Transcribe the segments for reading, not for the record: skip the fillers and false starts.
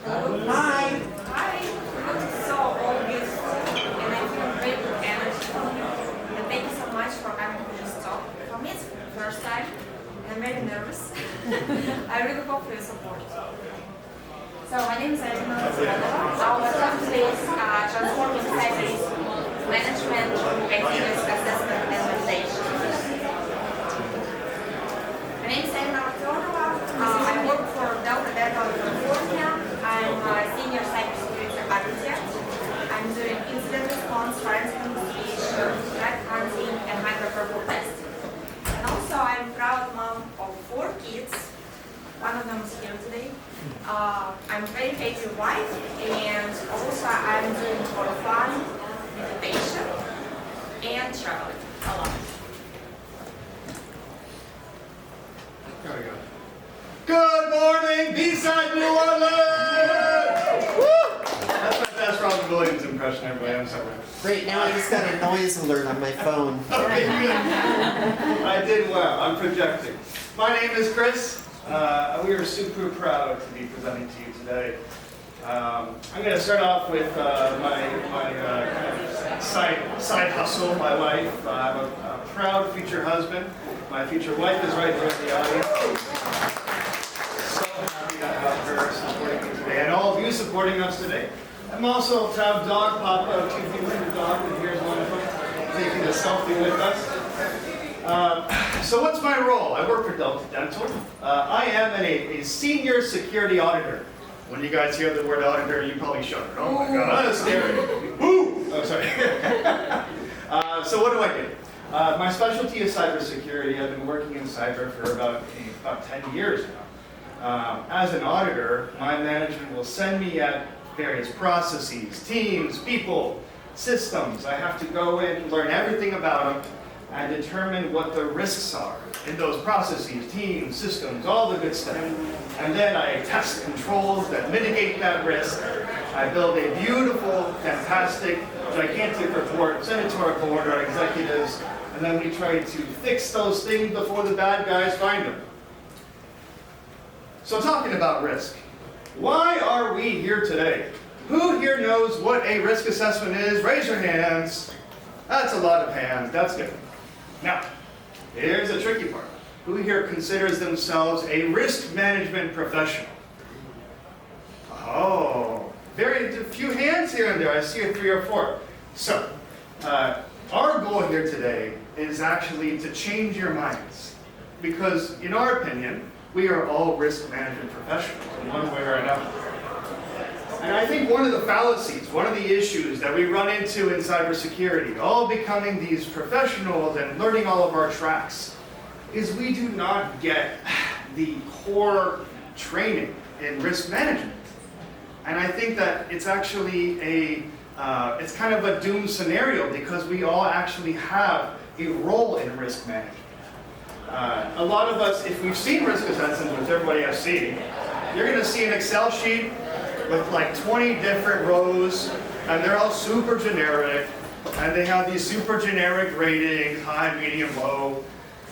Hi. Hi. So all this, and I feel great with energy. And thank you so much for coming to this talk. For me, it's the first time, and I'm very nervous. I really hope for your support. So my name is Elena. Our talk today is transforming cyber risk management through IT risk assessment and validation. My name is Elena. I work for Delta Data in California. I'm a senior cybersecurity architect. I'm doing incident response, forensic investigation, threat hunting, and hyperpurple testing. And also, I'm a proud mom of 4 kids. One of them is here today. I'm a very happy wife, and also I'm doing for fun, meditation, and traveling a lot. There we go. Good morning, BSides, New Orleans! Woo! That's my best Robin Williams impression, everybody. I'm sorry. Great, now I just got a noise alert on my phone. Okay, good. I did well. I'm projecting. My name is Chris. We are super proud to be presenting to you today. I'm going to start off with my kind of side hustle, my life. I'm a proud future husband. My future wife is right there in the audience. So happy to have her supporting me today, and all of you supporting us today. I'm also a proud dog papa, 2 people in the dog, and here's one of them taking a selfie with us. So what's my role? I work for Delta Dental. I am a senior security auditor. When you guys hear the word auditor, you probably shout, "Oh my God, that's scary!" Woo! Oh, sorry. So what do? My specialty is cybersecurity. I've been working in cyber for about 10 years now. As an auditor, my management will send me at various processes, teams, people, systems. I have to go in, learn everything about them, and determine what the risks are in those processes, teams, systems, all the good stuff. And then I test controls that mitigate that risk. I build a beautiful, fantastic, gigantic report, send it to our board, our executives, and then we try to fix those things before the bad guys find them. So talking about risk, why are we here today? Who here knows what a risk assessment is? Raise your hands. That's a lot of hands. That's good. Now, here's the tricky part. Who here considers themselves a risk management professional? Oh, very few hands here and there. I see 3 or 4. So, our goal here today is actually to change your minds. Because, in our opinion, we are all risk management professionals in one way or another. And I think one of the fallacies, one of the issues that we run into in cybersecurity, all becoming these professionals and learning all of our tracks, is we do not get the core training in risk management. And I think that it's actually it's kind of a doomed scenario because we all actually have a role in risk management. A lot of us, if we've seen risk assessments, which everybody has seen, you're going to see an Excel sheet with like 20 different rows, and they're all super generic, and they have these super generic ratings, high, medium, low,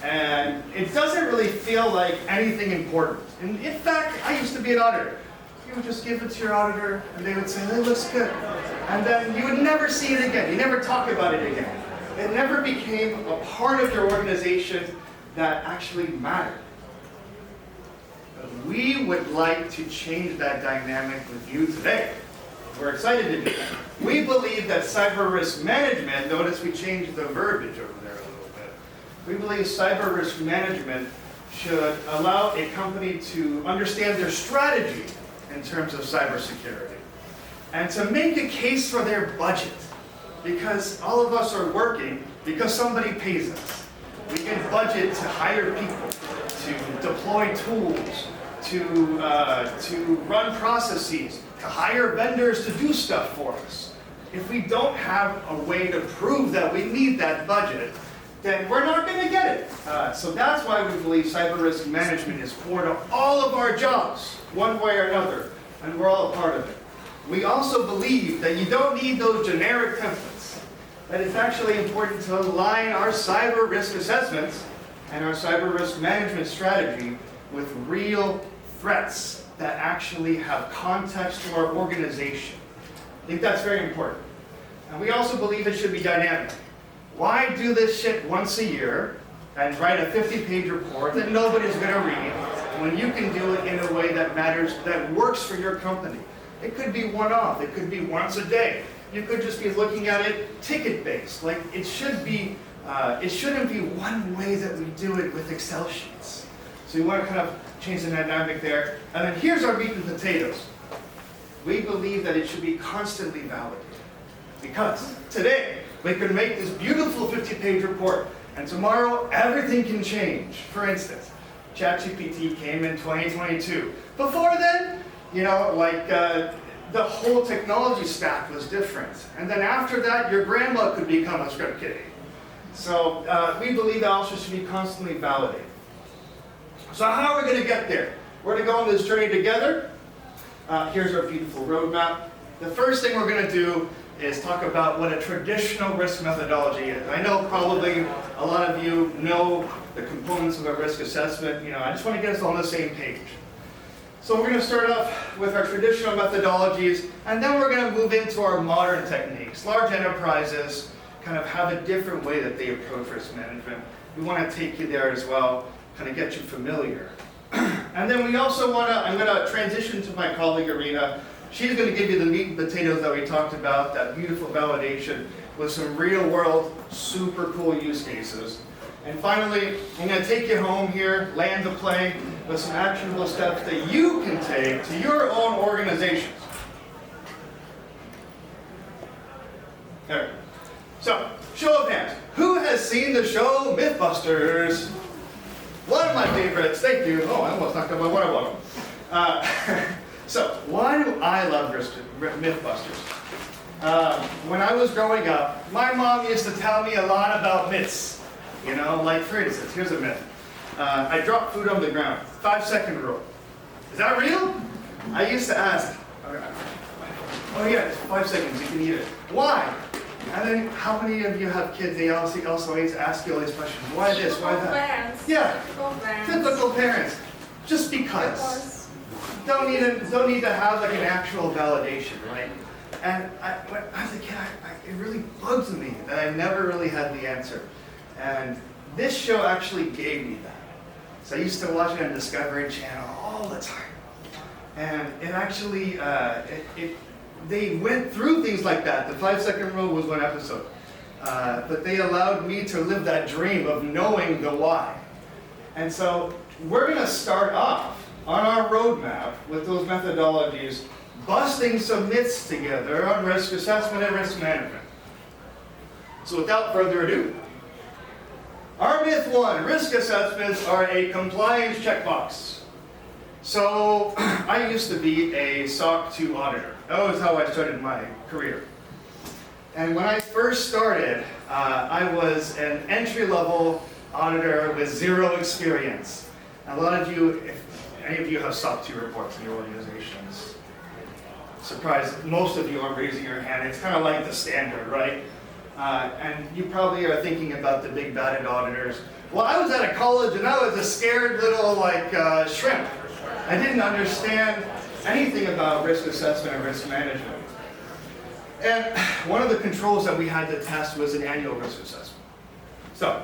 and it doesn't really feel like anything important. And in fact, I used to be an auditor. You would just give it to your auditor, and they would say, "It looks good." And then you would never see it again. You never talk about it again. It never became a part of your organization that actually mattered. But we would like to change that dynamic with you today. We're excited to do that. We believe that cyber risk management, notice we changed the verbiage over there a little bit. We believe cyber risk management should allow a company to understand their strategy in terms of cybersecurity and to make a case for their budget. Because all of us are working because somebody pays us. We can budget to hire people, to deploy tools, to run processes, to hire vendors to do stuff for us. If we don't have a way to prove that we need that budget, then we're not going to get it. So that's why we believe cyber risk management is core to all of our jobs, one way or another, and we're all a part of it. We also believe that you don't need those generic templates, that it's actually important to align our cyber risk assessments and our cyber risk management strategy with real threats that actually have context to our organization. I think that's very important. And we also believe it should be dynamic. Why do this shit once a year and write a 50-page report that nobody's going to read when you can do it in a way that matters, that works for your company? It could be one-off. It could be once a day. You could just be looking at it ticket-based. Like it should be, it shouldn't be one way that we do it with Excel sheets. So you want to kind of change the dynamic there. And then here's our meat and potatoes. We believe that it should be constantly validated. Because today, we can make this beautiful 50-page report, and tomorrow, everything can change. For instance, ChatGPT came in 2022. Before then, you know, like the whole technology stack was different. And then after that, your grandma could become a script kiddie. So we believe that also should be constantly validated. So how are we going to get there? We're going to go on this journey together. Here's our beautiful roadmap. The first thing we're going to do is talk about what a traditional risk methodology is. I know probably a lot of you know the components of a risk assessment. You know, I just want to get us on the same page. So we're going to start off with our traditional methodologies, and then we're going to move into our modern techniques. Large enterprises kind of have a different way that they approach risk management. We want to take you there as well, kind of get you familiar. And then we also want to, I'm going to transition to my colleague Irina. She's going to give you the meat and potatoes that we talked about, that beautiful validation with some real world, super cool use cases. And finally, I'm going to take you home here, land the plane, with some actionable steps that you can take to your own organizations. There. So, show of hands. Who has seen the show Mythbusters? One of my favorites. Thank you. Oh, I almost knocked out my water bottle. So, why do I love Mythbusters? When I was growing up, my mom used to tell me a lot about myths. You know, like for instance, here's a myth. I dropped food on the ground. 5-second rule. Is that real? I used to ask, oh yeah, it's 5 seconds, you can eat it. Why? And then how many of you have kids? They also ask you all these questions. Why this? Why that? Parents. Yeah. Parents. Typical parents. Just because. Don't need to have like an actual validation, right? And when I was a kid, it really bugs me that I never really had the answer. And this show actually gave me that. So I used to watch it on Discovery Channel all the time. And it actually, they went through things like that. The 5-second rule was one episode. But they allowed me to live that dream of knowing the why. And so we're going to start off on our roadmap with those methodologies, busting some myths together on risk assessment and risk management. So without further ado, our myth 1, risk assessments are a compliance checkbox. So I used to be a SOC 2 auditor. That was how I started my career. And when I first started, I was an entry-level auditor with 0 experience. A lot of you, if any of you have SOC 2 reports in your organizations, surprised most of you aren't raising your hand. It's kind of like the standard, right? And you probably are thinking about the big batted auditors. Well, I was out of college and I was a scared little shrimp. I didn't understand anything about risk assessment and risk management. And one of the controls that we had to test was an annual risk assessment. So,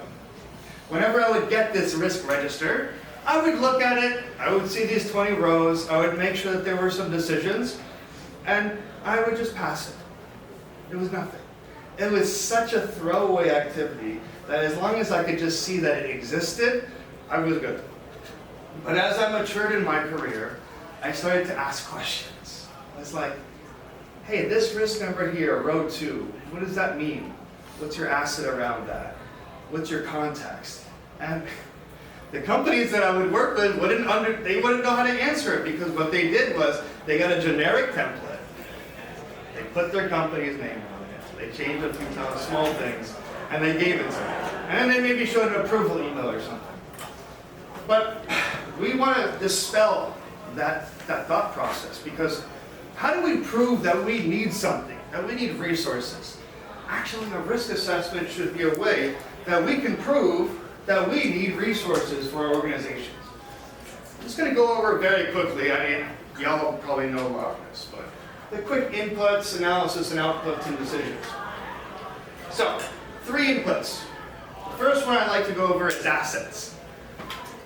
whenever I would get this risk register, I would look at it, I would see these 20 rows, I would make sure that there were some decisions, and I would just pass it. It was nothing. It was such a throwaway activity that as long as I could just see that it existed, I was good. But as I matured in my career, I started to ask questions. I was like, hey, this risk number here, row 2, what does that mean? What's your asset around that? What's your context? And the companies that I would work with wouldn't know how to answer it, because what they did was they got a generic template. They put their company's name on it. They changed a few small things, and they gave it to me. And then they maybe showed an approval email or something. But we want to dispel that thought process, because how do we prove that we need something, that we need resources? Actually, a risk assessment should be a way that we can prove that we need resources for our organizations. I'm just going to go over it very quickly. I mean, y'all probably know about this, but the quick inputs, analysis, and outputs and decisions. So, 3 inputs. The first one I'd like to go over is assets.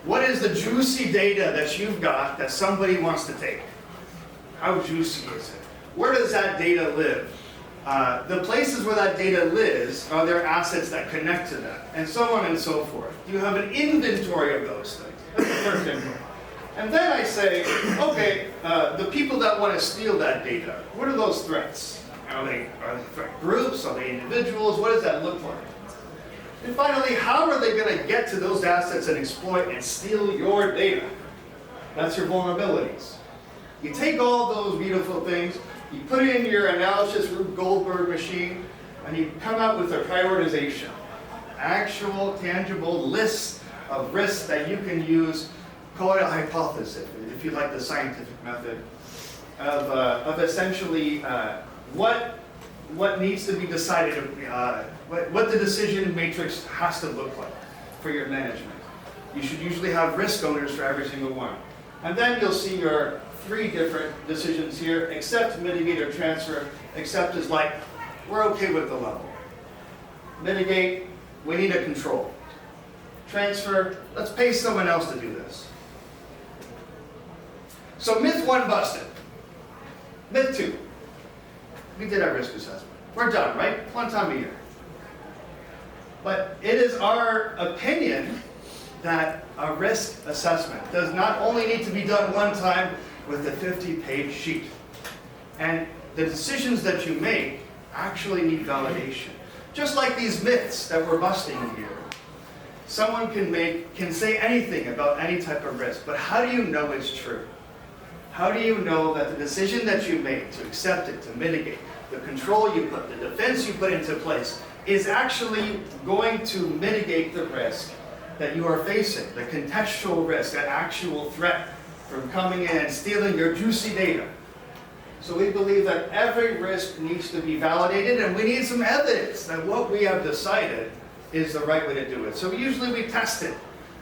What is the juicy data that you've got that somebody wants to take? How juicy is it? Where does that data live? The places where that data lives, are there assets that connect to that? And so on and so forth. You have an inventory of those things. That's the first input. And then I say, okay, the people that want to steal that data, what are those threats? Are they threat groups? Are they individuals? What does that look like? And finally, how are they going to get to those assets and exploit and steal your data? That's your vulnerabilities. You take all those beautiful things, you put it in your analysis Rube Goldberg machine, and you come out with a prioritization. Actual, tangible list of risks that you can use. Call it a hypothesis, if you like the scientific method, of essentially what needs to be decided, what the decision matrix has to look like for your management. You should usually have risk owners for every single one. And then you'll see your 3 different decisions here: accept, mitigate, or transfer. Accept is like, we're okay with the level. Mitigate, we need a control. Transfer, let's pay someone else to do this. So myth 1 busted. Myth 2. We did our risk assessment. We're done, right? One time a year. But it is our opinion that a risk assessment does not only need to be done one time with a 50-page sheet. And the decisions that you make actually need validation. Just like these myths that we're busting here. Someone can say anything about any type of risk, but how do you know it's true? How do you know that the decision that you make to accept it, to mitigate, the control you put, the defense you put into place, is actually going to mitigate the risk that you are facing, the contextual risk, that actual threat from coming in and stealing your juicy data? So we believe that every risk needs to be validated, and we need some evidence that what we have decided is the right way to do it. So usually we test it.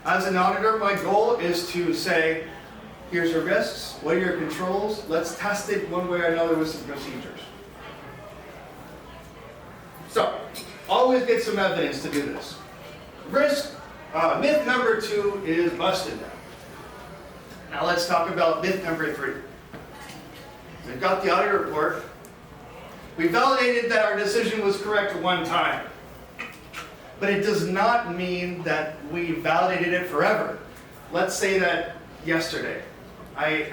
As an auditor, my goal is to say, here's your risks, what are your controls, let's test it one way or another with some procedures. So, always get some evidence to do this. Myth number 2 is busted now. Now let's talk about myth number 3. We've got the audit report. We validated that our decision was correct one time. But it does not mean that we validated it forever. Let's say that yesterday, I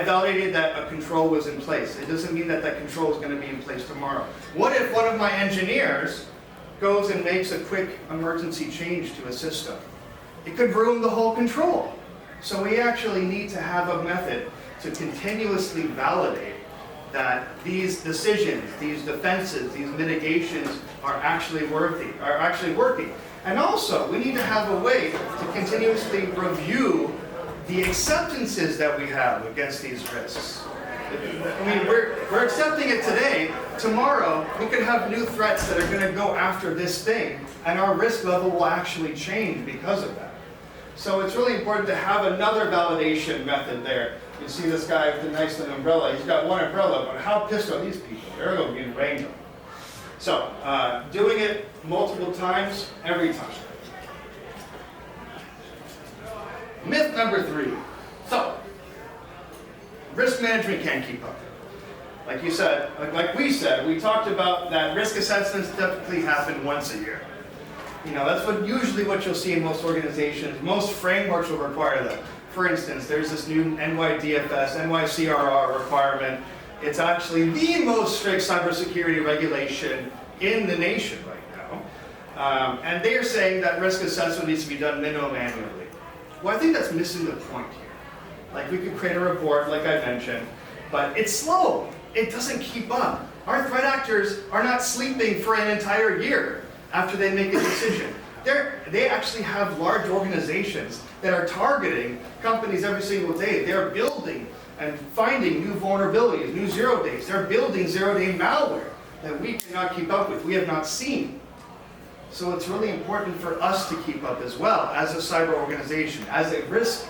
validated that a control was in place. It doesn't mean that that control is going to be in place tomorrow. What if one of my engineers goes and makes a quick emergency change to a system? It could ruin the whole control. So we actually need to have a method to continuously validate that these decisions, these defenses, these mitigations are actually working. And also, we need to have a way to continuously review the acceptances that we have against these risks. I mean, we're accepting it today. Tomorrow, we could have new threats that are going to go after this thing, and our risk level will actually change because of that. So it's really important to have another validation method there. You see this guy with the nice little umbrella. He's got one umbrella, but how pissed are these people? They're going to be rained on. So, doing it multiple times, every time. Myth number 3. So, risk management can't keep up. Like you said, like we said, we talked about that risk assessments typically happen once a year. You know, that's usually what you'll see in most organizations. Most frameworks will require that. For instance, there's this new NYDFS, NYCRR requirement. It's actually the most strict cybersecurity regulation in the nation right now. And they are saying that risk assessment needs to be done minimum annually. Well, I think that's missing the point here. Like, we could create a report, like I mentioned, but it's slow. It doesn't keep up. Our threat actors are not sleeping for an entire year after they make a decision. They actually have large organizations that are targeting companies every single day. They're building and finding new vulnerabilities, new zero days. They're building zero-day malware that we cannot keep up with, we have not seen. So it's really important for us to keep up as well as a cyber organization, as a risk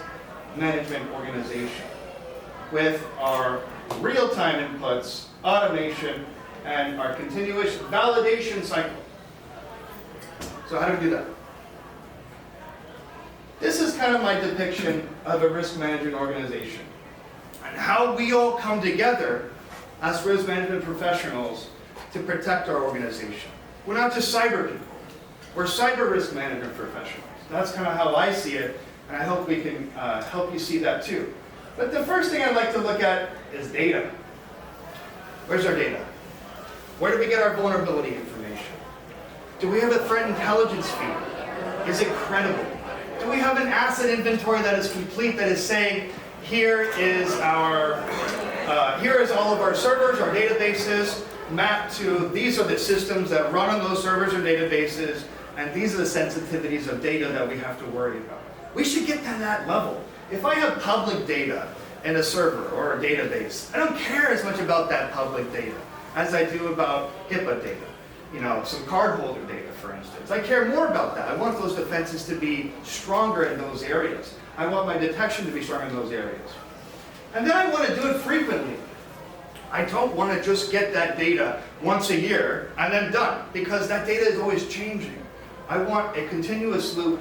management organization. with our real-time inputs, automation, and our continuous validation cycle. So how do we do that? This is kind of my depiction of a risk management organization and how we all come together as risk management professionals to protect our organization. We're not just cyber people. We're cyber risk management professionals. That's kind of how I see it, and I hope we can help you see that too. But the first thing I'd like to look at is data. Where's our data? Where do we get our vulnerability information? Do we have a threat intelligence feed? Is it credible? Do we have an asset inventory that is complete, that is saying, here is all of our servers, our databases, mapped to, these are the systems that run on those servers or databases, and these are the sensitivities of data that we have to worry about. We should get to that level. If I have public data in a server or a database, I don't care as much about that public data as I do about HIPAA data. You know, some cardholder data, for instance. I care more about that. I want those defenses to be stronger in those areas. I want my detection to be stronger in those areas. And then I want to do it frequently. I don't want to just get that data once a year and then done, because that data is always changing. I want a continuous loop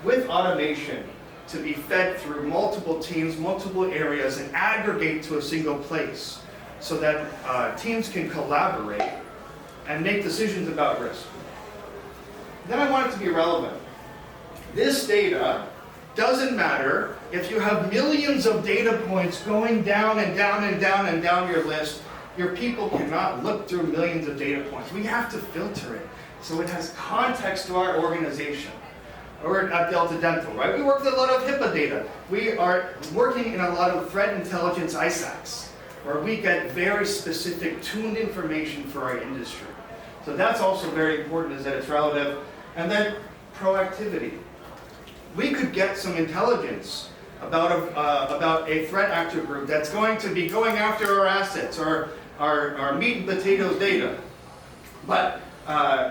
with automation to be fed through multiple teams, multiple areas, and aggregate to a single place so that teams can collaborate and make decisions about risk. Then I want it to be relevant. This data doesn't matter if you have millions of data points going down and down and down and down your list. Your people cannot look through millions of data points. We have to filter it so it has context to our organization. We're at Delta Dental, right? We work with a lot of HIPAA data. We are working in a lot of threat intelligence ISACs, where we get very specific tuned information for our industry. So that's also very important, is that it's relative. And then proactivity. We could get some intelligence about a threat actor group that's going to be going after our assets, or our meat and potatoes data. But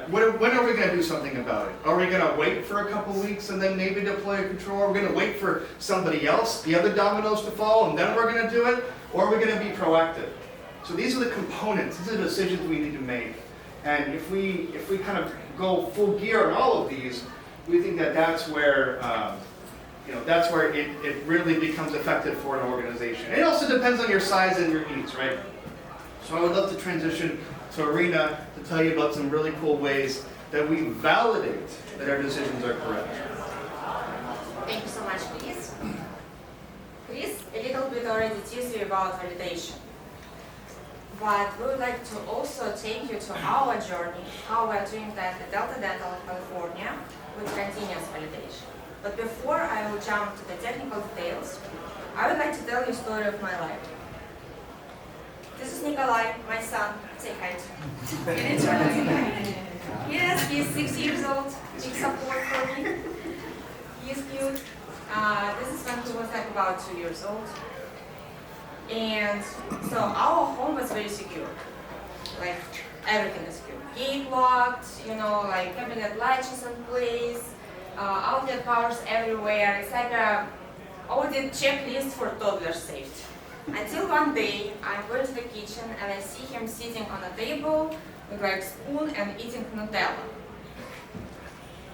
when are we going to do something about it? Are we going to wait for a couple weeks and then maybe deploy a control? Are we going to wait for somebody else, the other dominoes to fall, and then we're going to do it? Or are we going to be proactive? So these are the components. These are the decisions we need to make. And if we kind of go full gear on all of these, we think that that's where it really becomes effective for an organization. It also depends on your size and your needs, right? So I would love to transition to Arena to tell you about some really cool ways that we validate that our decisions are correct. Thank you so much, Chris. Chris, a little bit already teased you about validation. But we would like to also take you to our journey, how we're doing that at Delta Dental in California with continuous validation. But before I will jump to the technical details, I would like to tell you a story of my life. This is Nikolai, my son. Say hi to him. Yes, he's 6 years old. Big support for me. He's cute. This is when he was like about 2 years old. And so our home was very secure. Like everything is secure. Gate locked, like cabinet latches in place, outlet powers everywhere. It's like a audit checklist for toddler safety. Until one day, I go to the kitchen and I see him sitting on a table with like spoon and eating Nutella.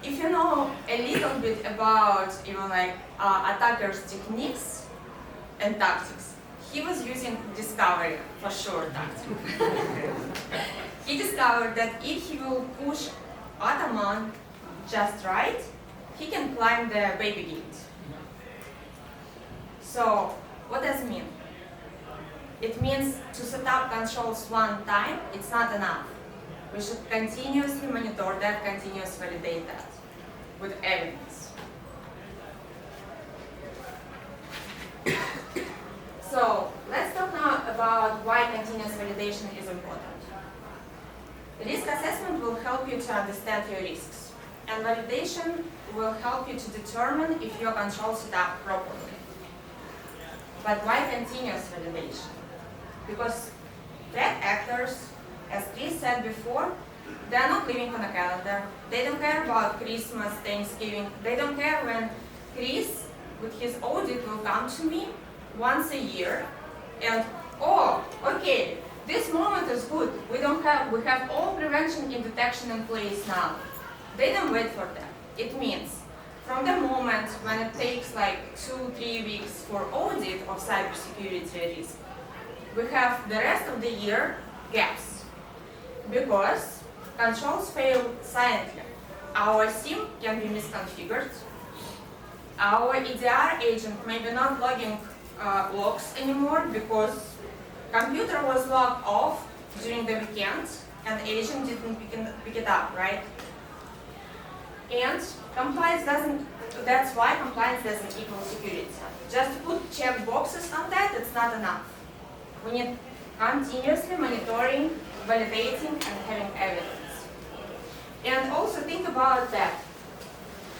If you know a little bit about attackers' techniques and tactics, he was using discovery for sure tactic. He discovered that if he will push Ottoman just right, he can climb the baby gate. So what does it mean? It means to set up controls one time, it's not enough. We should continuously monitor that, continuously validate that with evidence. So let's talk now about why continuous validation is important. Risk assessment will help you to understand your risks, and validation will help you to determine if your controls set up properly. But why continuous validation? Because threat actors, as Chris said before, they're not living on a calendar. They don't care about Christmas, Thanksgiving. They don't care when Chris, with his audit, will come to me once a year And oh, okay, this moment is good. We have all prevention and detection in place now. They don't wait for that. It means from the moment when it takes like 2-3 weeks for audit of cybersecurity risk, we have the rest of the year gaps because controls fail silently. Our SIM can be misconfigured. Our EDR agent may be not logging logs anymore because computer was logged off during the weekend and the agent didn't pick it up, right? And compliance doesn't, that's why compliance doesn't equal security. Just put check boxes on that, it's not enough. We need continuously monitoring, validating, and having evidence. And also think about that.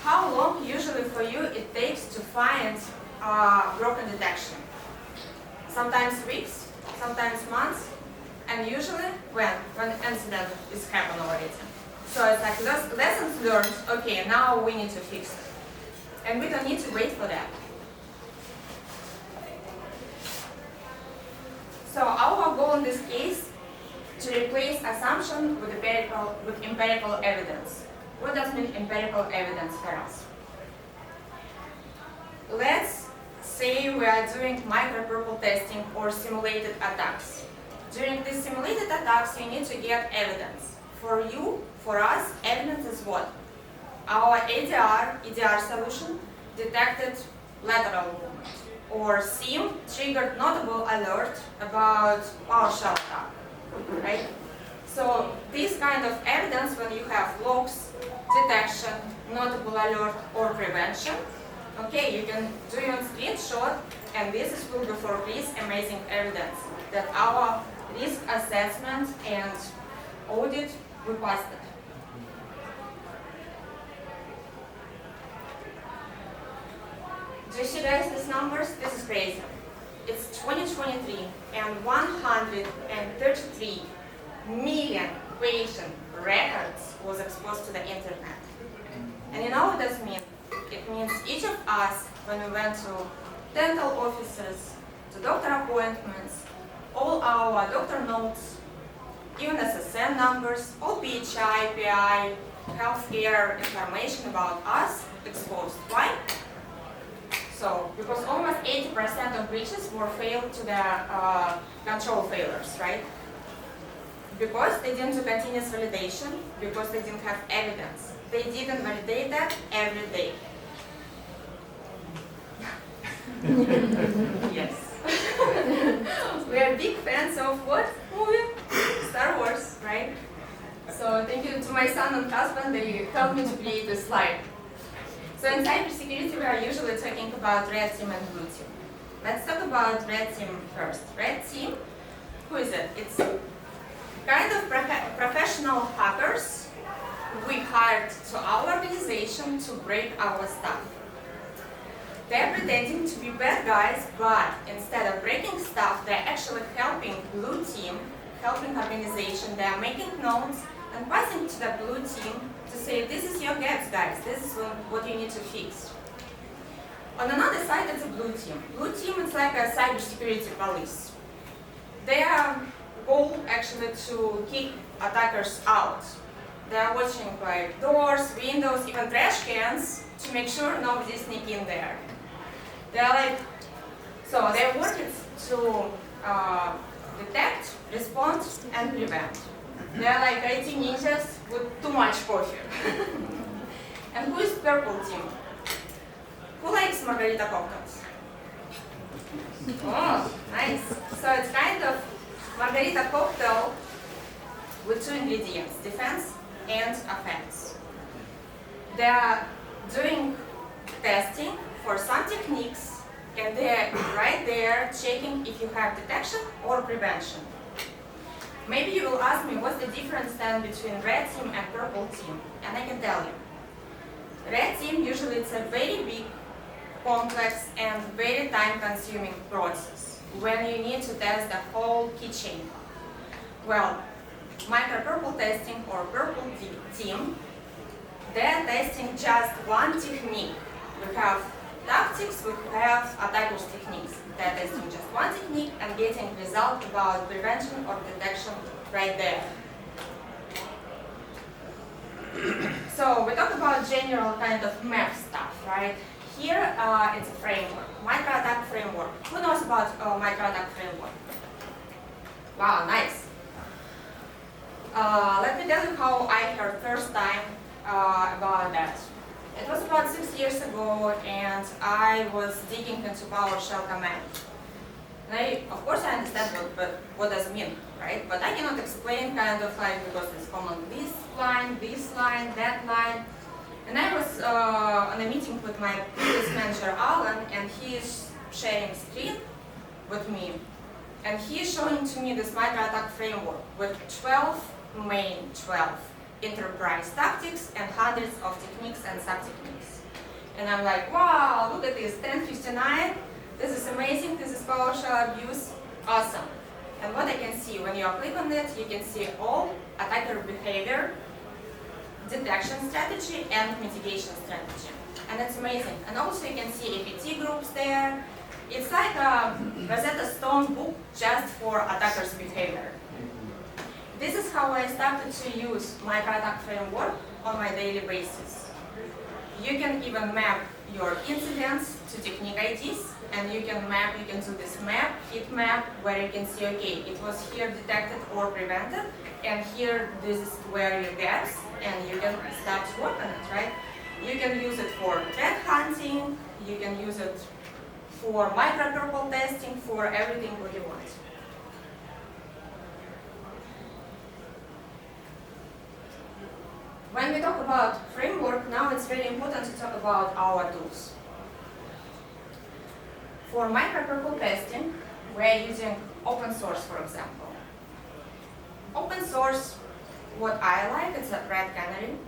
How long usually for you it takes to find broken detection? Sometimes weeks, sometimes months, and usually when incident is happened already. So it's like lessons learned, okay, now we need to fix it. And we don't need to wait for that. So our goal in this case to replace assumption with empirical evidence. What does mean empirical evidence for us? Let's say we are doing micropurple testing or simulated attacks. During these simulated attacks, you need to get evidence. For you, for us, evidence is what? Our EDR solution detected lateral movement, or SIM triggered notable alert about PowerShell attack, right? So this kind of evidence, when you have logs, detection, notable alert, or prevention, okay, you can do your screenshot, and this will be for this amazing evidence that our risk assessment and audit requested. Do you see guys these numbers? This is crazy. It's 2023 and 133 million patient records was exposed to the internet. And you know what this means? It means each of us, when we went to dental offices, to doctor appointments, all our doctor notes, even SSN numbers, all PHI, PI, healthcare information about us exposed. Why? So, because almost 80% of breaches were failed to the control failures, right? Because they didn't do continuous validation, because they didn't have evidence. They didn't validate that every day. Yes. We are big fans of what movie? Star Wars, right? So thank you to my son and husband, they helped me to create this slide. So in cybersecurity, we are usually talking about red team and blue team. Let's talk about red team first. Red team, who is it? It's kind of professional hackers we hired to our organization to break our stuff. They're pretending to be bad guys, but instead of breaking stuff, they're actually helping blue team, helping organization. They're making notes and passing to the blue team to say, this is your gaps, guys. This is what you need to fix. On another side, it's a blue team. Blue team is like a cybersecurity police. Their goal actually to kick attackers out. They are watching like doors, windows, even trash cans to make sure nobody sneak in there. They're like, so their work is to detect, respond, and prevent. They're like IT ninjas with too much coffee. And who is purple team? Who likes margarita cocktails? Oh, nice. So it's kind of margarita cocktail with two ingredients, defense and offense. They are doing testing for some techniques, and they're right there checking if you have detection or prevention. Maybe you will ask me what's the difference then between red team and purple team, and I can tell you. Red team usually it's a very big, complex, and very time-consuming process when you need to test the whole keychain. Well, micro-purple testing or purple team, they're testing just one technique. We have tactics, we have attackers techniques. that is doing just one technique and getting result about prevention or detection right there. So we talk about general kind of map stuff, right? Here it's a framework, micro-attack framework. Who knows about micro-attack framework? Wow, nice. Let me tell you how I heard first time about that. It was about 6 years ago, and I was digging into PowerShell command. And of course, I understand what does it mean, right? But I cannot explain kind of like because it's common this line, that line. And I was on a meeting with my previous manager, Alan, and he is sharing screen with me. And he is showing to me this micro-attack framework with 12 enterprise tactics and hundreds of techniques and sub-techniques. And I'm like, wow, look at this, 1059. This is amazing, this is PowerShell abuse, awesome. And what I can see, when you click on it, you can see all attacker behavior, detection strategy, and mitigation strategy. And it's amazing. And also you can see APT groups there. It's like a Rosetta Stone book just for attackers' behavior. This is how I started to use micro-attack framework on my daily basis. You can even map your incidents to technique IDs, and you can do this map, heat map, where you can see, okay, it was here detected or prevented, and here this is where your gaps, and you can start to work on it, right? You can use it for threat hunting, you can use it for micro-purple testing, for everything what you want. When we talk about framework, now it's very important to talk about our tools. For micro-purple testing, we're using open source, for example. Open source, what I like, it's a Red Canary.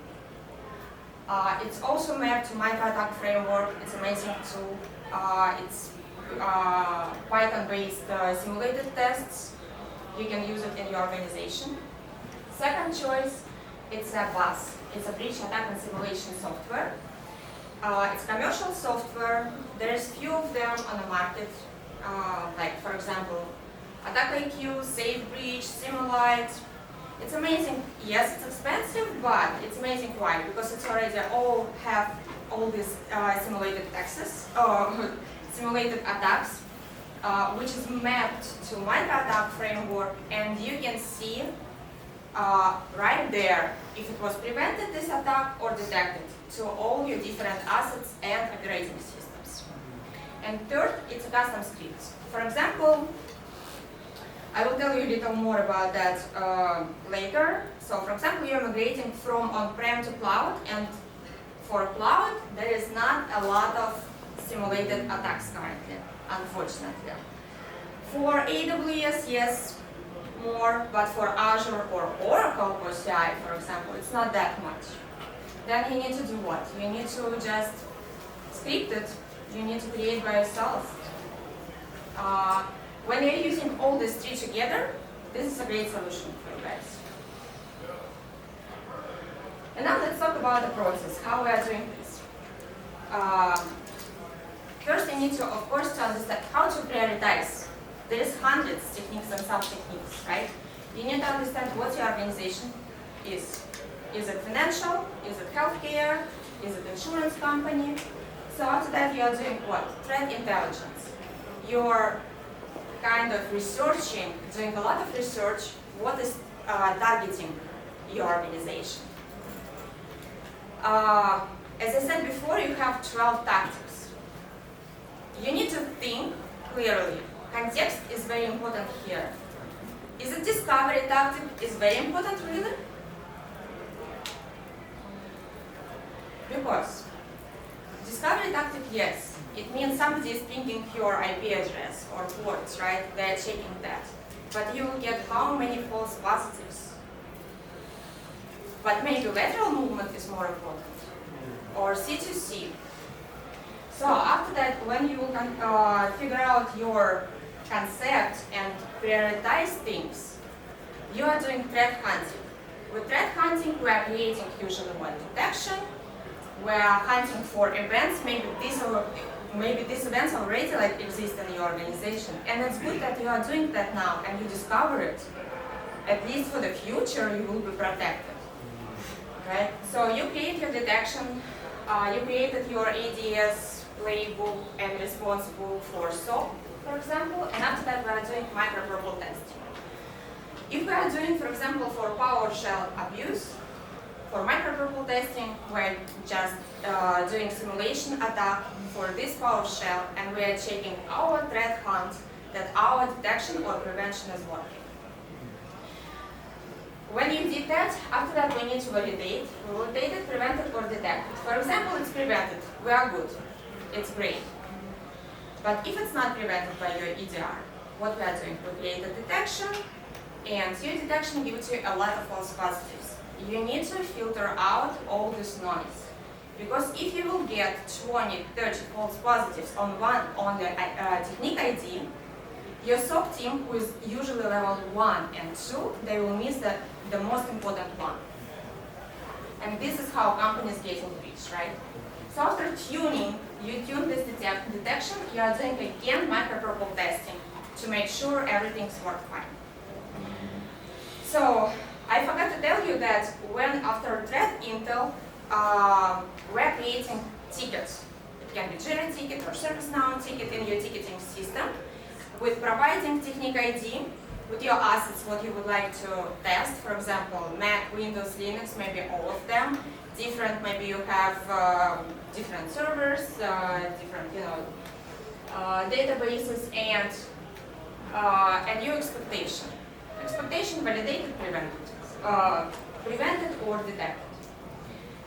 It's also mapped to micro-attack framework. It's an amazing tool. It's Python-based simulated tests. You can use it in your organization. Second choice, it's a BUS. It's a breach attack and simulation software. It's commercial software. There's few of them on the market, like for example, AttackIQ, SafeBreach, Simulite. It's amazing. Yes, it's expensive, but it's amazing. Why? Because it's already all have all these simulated access, simulated attacks, which is mapped to micro-attack framework, and you can see right there if it was prevented this attack or detected to all your different assets and operating systems. And third, it's a custom script. For example, I will tell you a little more about that later. So for example, you're migrating from on-prem to cloud, and for cloud, there is not a lot of simulated attacks currently, unfortunately. For AWS, yes, more, but for Azure or Oracle or CI, for example, it's not that much. Then you need to do what? You need to just script it. You need to create by yourself. When you're using all these three together, this is a great solution for you guys. And now let's talk about the process, how we are doing this. First, you need to, of course, to understand how to prioritize. There is hundreds of techniques and sub-techniques, right? You need to understand what your organization is. Is it financial? Is it healthcare? Is it insurance company? So after that, you are doing what? Threat intelligence. You're kind of researching, doing a lot of research, what is targeting your organization. As I said before, you have 12 tactics. You need to think clearly. Context is very important here. Is it discovery tactic is very important, really? Because discovery tactic, yes, it means somebody is pinging your IP address or ports, right? They're checking that. But you will get how many false positives? But maybe lateral movement is more important, or C2C. So after that, when you figure out your concept and prioritize things, you are doing threat hunting. With threat hunting, we are creating usually one detection. We are hunting for events. Maybe maybe these events already like exist in your organization, and it's good that you are doing that now and you discover it. At least for the future, you will be protected. Right? So you create your detection, you created your ADS playbook and response book for SOAP, for example, and after that we are doing micropurple testing. If we are doing, for example, for PowerShell abuse, for micropurple testing, we're just doing simulation attack for this PowerShell, and we are checking our threat hunt that our detection or prevention is working. When you did that, after that we need to validate. We validated, prevented, or detected. For example, it's prevented. We are good. It's great. But if it's not prevented by your EDR, what we are doing? We create a detection, and your detection gives you a lot of false positives. You need to filter out all this noise. Because if you will get 20, 30 false positives on the technique ID, your SOC team, who is usually level 1 and 2, they will miss the most important one. And this is how companies get enriched, right? So after tuning, you tune this detection, you are doing again micropurple testing to make sure everything's worked fine. So I forgot to tell you that when after threat intel, we're creating tickets. It can be Jira ticket or ServiceNow ticket in your ticketing system, with providing technique ID with your assets, what you would like to test. For example, Mac, Windows, Linux, maybe all of them. Different, maybe you have different servers, different, databases, and your expectation. Expectation validated, prevented or detected.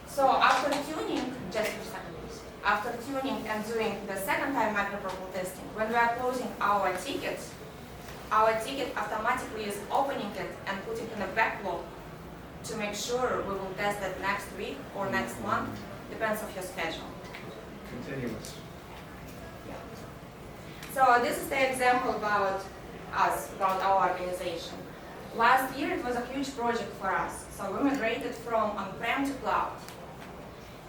So after tuning, just a second please. After tuning and doing the second time micropurple testing, when we are closing our ticket automatically is opening it and putting it in a backlog to make sure we will test it next week or next month, depends on your schedule. Continuous. Yeah. So this is the example about us, about our organization. Last year it was a huge project for us. So we migrated from on-prem to cloud.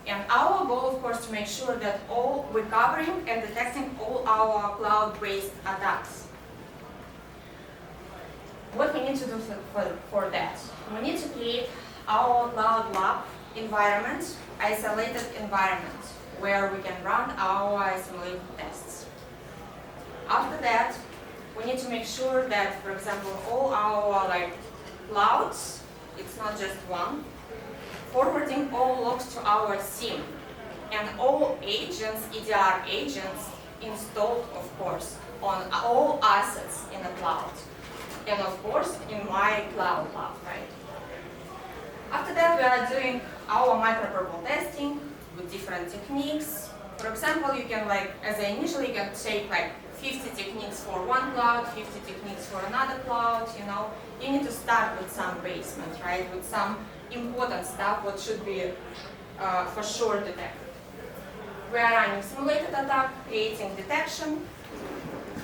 And our goal, of course, to make sure that we're covering and detecting all our cloud-based attacks. What we need to do for that? We need to create our cloud lab environment, isolated environment, where we can run our simulated tests. After that, we need to make sure that, for example, all our clouds, it's not just one, forwarding all logs to our SIEM, and all agents, EDR agents, installed, of course, on all assets in the cloud. And of course, in my cloud lab, right? After that, we are doing our micropurple testing with different techniques. For example, you can initially you can take 50 techniques for one cloud, 50 techniques for another cloud, You need to start with some basement, right? With some important stuff, what should be for sure detected. We are running simulated attack, creating detection,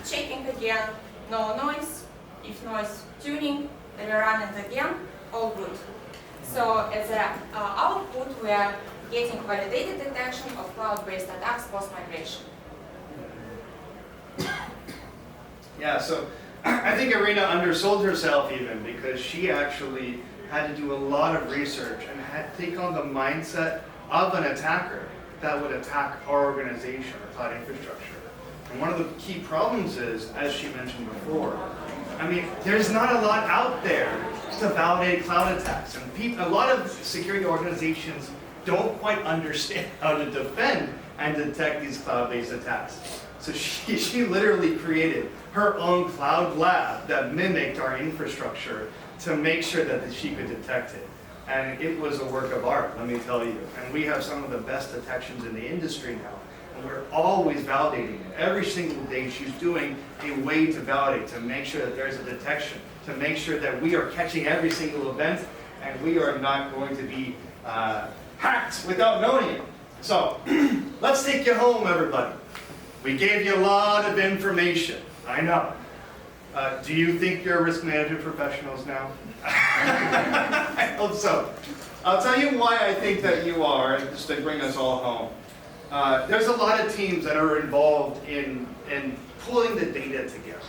checking again, no noise. If noise tuning, we run it again, all good. So as an output, we are getting validated detection of cloud-based attacks post-migration. Yeah, so I think Irina undersold herself even, because she actually had to do a lot of research and had to take on the mindset of an attacker that would attack our organization or cloud infrastructure. And one of the key problems is, as she mentioned before, there's not a lot out there to validate cloud attacks. And a lot of security organizations don't quite understand how to defend and detect these cloud-based attacks. So she literally created her own cloud lab that mimicked our infrastructure to make sure that she could detect it. And it was a work of art, let me tell you. And we have some of the best detections in the industry now. And we're always validating it. Every single day she's doing a way to validate, to make sure that there's a detection, to make sure that we are catching every single event and we are not going to be hacked without knowing it. So let's take you home, everybody. We gave you a lot of information, I know. Do you think you're risk management professionals now? I hope so. I'll tell you why I think that you are, just to bring us all home. there's a lot of teams that are involved in pulling the data together,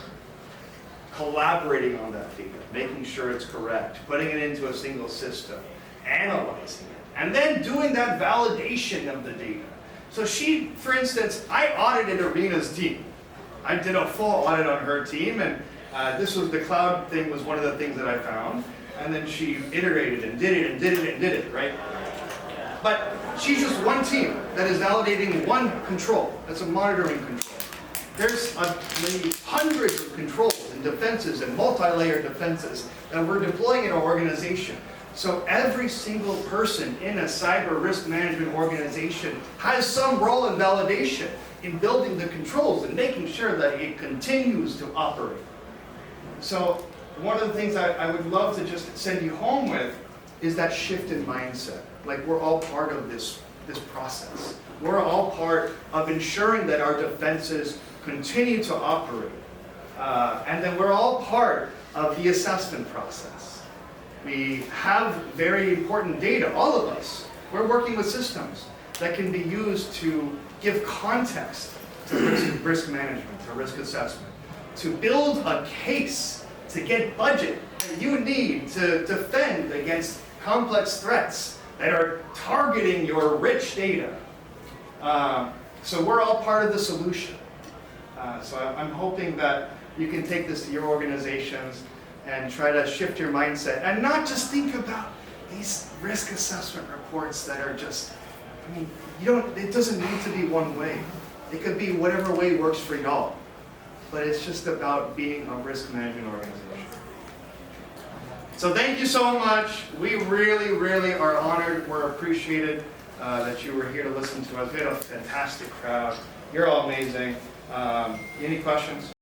collaborating on that data, making sure it's correct, putting it into a single system, analyzing it, and then doing that validation of the data. So she, for instance, I audited Arena's team. I did a full audit on her team, and this was the cloud thing was one of the things that I found. And then she iterated and did it and did it and did it, right? But she's just one team that is validating one control. That's a monitoring control. There's maybe hundreds of controls and defenses and multi-layer defenses that we're deploying in our organization. So every single person in a cyber risk management organization has some role in validation in building the controls and making sure that it continues to operate. So one of the things I would love to just send you home with is that shift in mindset. Like we're all part of this process. We're all part of ensuring that our defenses continue to operate. And then we're all part of the assessment process. We have very important data, all of us. We're working with systems that can be used to give context to risk management, to risk assessment, to build a case, to get budget that you need to defend against complex threats that are targeting your rich data. So we're all part of the solution. So I'm hoping that you can take this to your organizations and try to shift your mindset and not just think about these risk assessment reports that are just, I mean, it doesn't need to be one way. It could be whatever way works for y'all. But it's just about being a risk management organization. So thank you so much. We really, really are honored. We're appreciated that you were here to listen to us. We had a fantastic crowd. You're all amazing. Any questions?